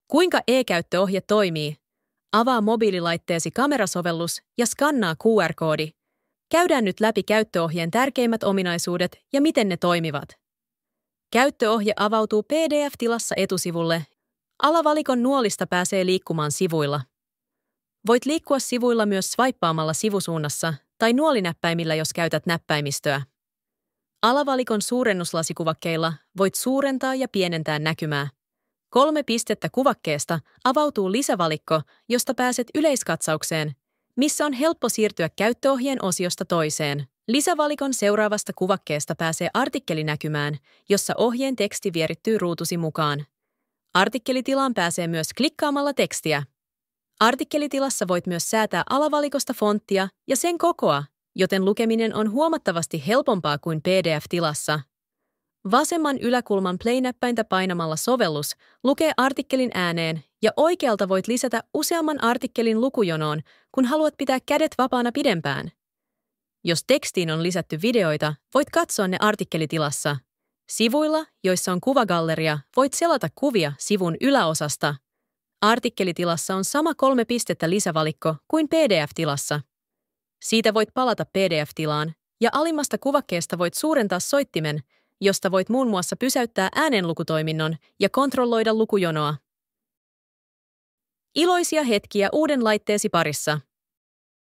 Kuinka e-käyttöohje toimii? Avaa mobiililaitteesi kamerasovellus ja skannaa QR-koodi. Käydään nyt läpi käyttöohjeen tärkeimmät ominaisuudet ja miten ne toimivat. Käyttöohje avautuu PDF-tilassa etusivulle. Alavalikon nuolista pääsee liikkumaan sivuilla. Voit liikkua sivuilla myös swipeaamalla sivusuunnassa tai nuolinäppäimillä, jos käytät näppäimistöä. Alavalikon suurennuslasikuvakkeilla voit suurentaa ja pienentää näkymää. 3 pistettä kuvakkeesta avautuu lisävalikko, josta pääset yleiskatsaukseen, missä on helppo siirtyä käyttöohjeen osiosta toiseen. Lisävalikon seuraavasta kuvakkeesta pääsee artikkelinäkymään, jossa ohjeen teksti vierittyy ruutusi mukaan. Artikkelitilaan pääsee myös klikkaamalla tekstiä. Artikkelitilassa voit myös säätää alavalikosta fonttia ja sen kokoa, joten lukeminen on huomattavasti helpompaa kuin PDF-tilassa. Vasemman yläkulman play-näppäintä painamalla sovellus lukee artikkelin ääneen ja oikealta voit lisätä useamman artikkelin lukujonoon, kun haluat pitää kädet vapaana pidempään. Jos tekstiin on lisätty videoita, voit katsoa ne artikkelitilassa. Sivuilla, joissa on kuvagalleria, voit selata kuvia sivun yläosasta. Artikkelitilassa on sama 3 pistettä lisävalikko kuin PDF-tilassa. Siitä voit palata PDF-tilaan ja alimmasta kuvakkeesta voit suurentaa soittimen, josta voit muun muassa pysäyttää äänenlukutoiminnon ja kontrolloida lukujonoa. Iloisia hetkiä uuden laitteesi parissa.